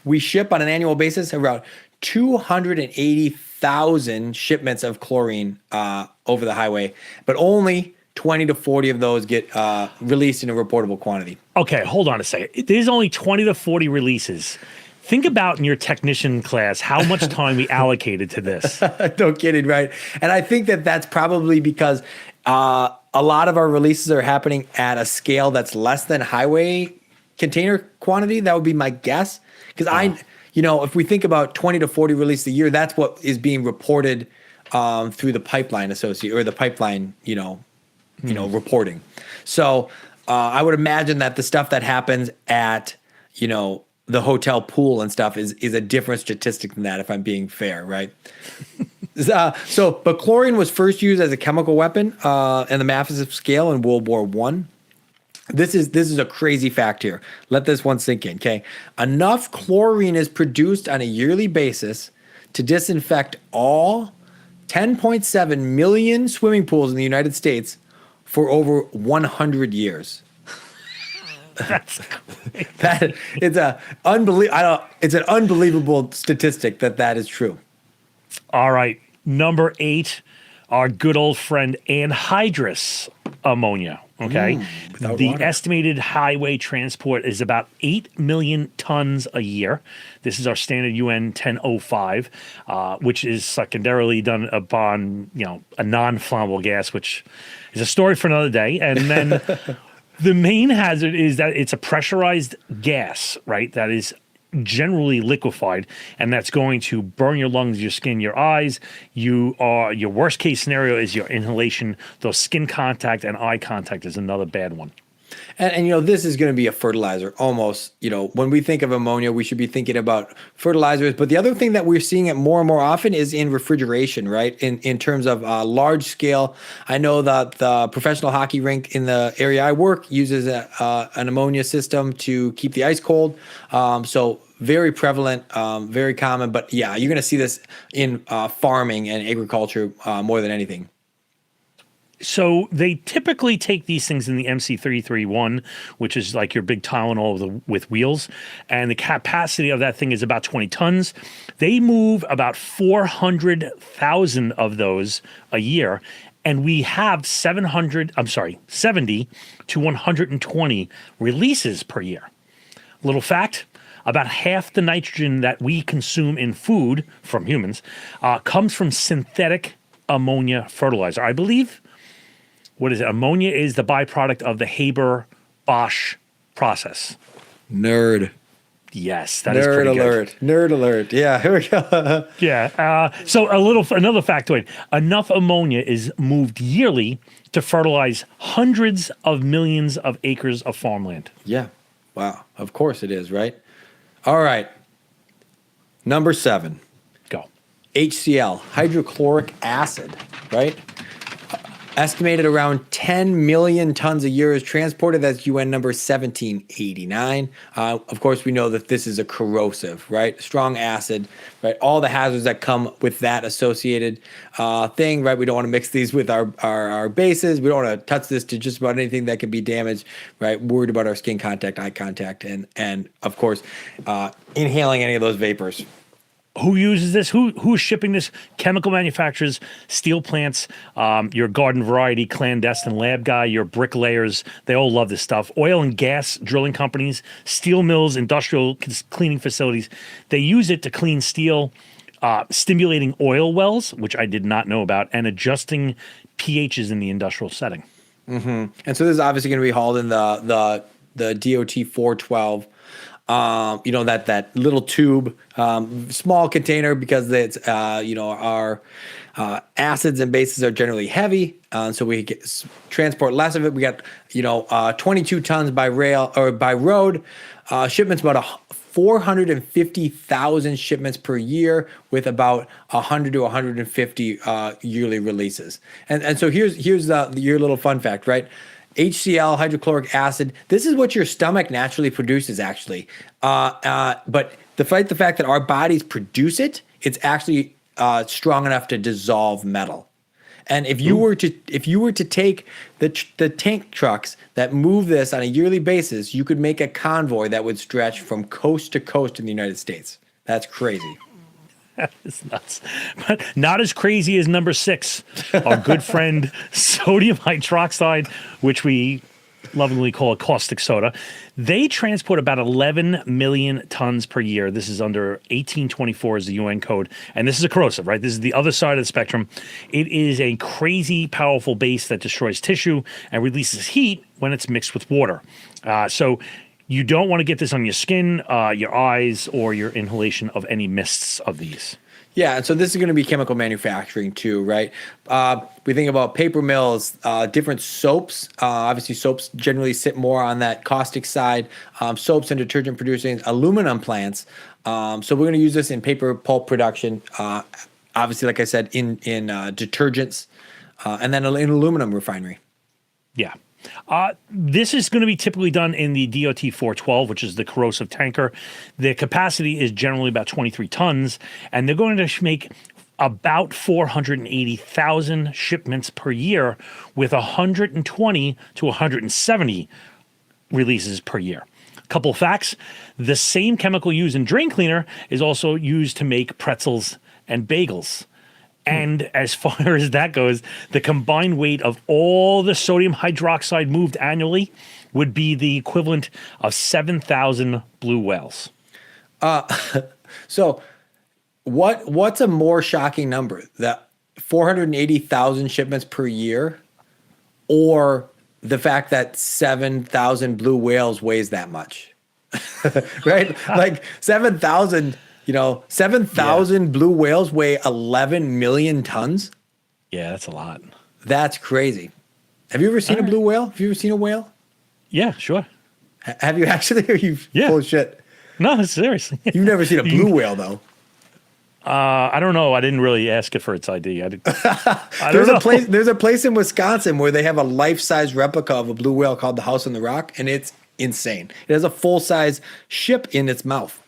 we ship on an annual basis around 280,000 shipments of chlorine over the highway, but only 20 to 40 of those get released in a reportable quantity. Okay, hold on a second. There's only 20 to 40 releases. Think about in your technician class how much time we allocated to this. No kidding, right? And I think that that's probably because a lot of our releases are happening at a scale that's less than highway container quantity. That would be my guess. Because if we think about 20 to 40 releases a year, that's what is being reported through the pipeline associate or the pipeline, reporting. So I would imagine that the stuff that happens at, the hotel pool and stuff is a different statistic than that, if I'm being fair, right? But chlorine was first used as a chemical weapon in the massive scale in World War I. This is a crazy fact here. Let this one sink in, okay? Enough chlorine is produced on a yearly basis to disinfect all 10.7 million swimming pools in the United States for over 100 years. That's It's an unbelievable statistic that is true. all right. Number 8, our good old friend anhydrous ammonia. Okay. The water. estimated highway transport is about 8 million tons a year. This is our standard UN 1005, which is secondarily done upon, a non-flammable gas, which is a story for another day. And then the main hazard is that it's a pressurized gas, right? That is generally liquefied, and that's going to burn your lungs, your skin, your eyes. Your worst case scenario is your inhalation. Though skin contact and eye contact is another bad one. And this is going to be a fertilizer almost. When we think of ammonia, we should be thinking about fertilizers. But the other thing that we're seeing it more and more often is in refrigeration, right? In terms of large scale. I know that the professional hockey rink in the area I work uses an ammonia system to keep the ice cold. So very prevalent, very common. But yeah, you're going to see this in farming and agriculture more than anything. So they typically take these things in the MC331, which is like your big Tylenol with wheels, and the capacity of that thing is about 20 tons. They move about 400,000 of those a year, and we have 70 to 120 releases per year. Little fact, about half the nitrogen that we consume in food from humans comes from synthetic ammonia fertilizer. I believe ammonia is the byproduct of the Haber-Bosch process. Nerd. Yes, that is pretty good. Nerd alert. Yeah, here we go. Yeah. So another factoid. Enough ammonia is moved yearly to fertilize hundreds of millions of acres of farmland. Yeah. Wow. Of course it is, right? All right. Number 7. Go. HCl, hydrochloric acid, right? Estimated around 10 million tons a year is transported. That's UN number 1789. Of course, we know that this is a corrosive, right? Strong acid, right? All the hazards that come with that associated thing, right? We don't want to mix these with our bases. We don't want to touch this to just about anything that can be damaged, right? Worried about our skin contact, eye contact, and of course, inhaling any of those vapors. Who uses this? Who's shipping this? Chemical manufacturers, steel plants, your garden variety clandestine lab guy, your bricklayers, they all love this stuff. Oil and gas drilling companies, steel mills, industrial cleaning facilities, they use it to clean steel, stimulating oil wells, which I did not know about, and adjusting pHs in the industrial setting. Mm-hmm. And so this is obviously going to be hauled in the DOT 412. That little tube, small container because it's, our acids and bases are generally heavy. So we transport less of it. We got, 22 tons by rail or by road, shipments about 450,000 shipments per year with about 100 to 150 yearly releases. And so here's your little fun fact, right? HCl, hydrochloric acid, this is what your stomach naturally produces, actually. But the fact that our bodies produce it, it's actually strong enough to dissolve metal. And if you were to take the tank trucks that move this on a yearly basis, you could make a convoy that would stretch from coast to coast in the United States. That's crazy. It's nuts. But not as crazy as number 6, our good friend sodium hydroxide, which we lovingly call a caustic soda. They transport about 11 million tons per year. This is under 1824 is the UN code. And this is a corrosive, right? This is the other side of the spectrum. It is a crazy powerful base that destroys tissue and releases heat when it's mixed with water. So you don't want to get this on your skin, your eyes, or your inhalation of any mists of these. Yeah, and so this is going to be chemical manufacturing too, right? We think about paper mills, different soaps. Obviously, soaps generally sit more on that caustic side. Soaps and detergent producing, aluminum plants. So we're going to use this in paper pulp production. Obviously, like I said, in detergents, and then in aluminum refinery. Yeah. This is going to be typically done in the DOT 412, which is the corrosive tanker. The capacity is generally about 23 tons, and they're going to make about 480,000 shipments per year with 120 to 170 releases per year. Couple of facts. The same chemical used in drain cleaner is also used to make pretzels and bagels. And as far as that goes, the combined weight of all the sodium hydroxide moved annually would be the equivalent of 7,000 blue whales. So what's a more shocking number? That 480,000 shipments per year, or the fact that 7,000 blue whales weighs that much? Right? Like 7,000... 7,000 blue whales weigh 11 million tons. Yeah, that's a lot. That's crazy. Have you ever seen a blue whale? Have you ever seen a whale? Yeah, sure. Have you actually? Or you full of shit? No, seriously. You've never seen a blue whale, though. I don't know. I didn't really ask it for its ID. There's a place in Wisconsin where they have a life-size replica of a blue whale called the House on the Rock, and it's insane. It has a full-size ship in its mouth.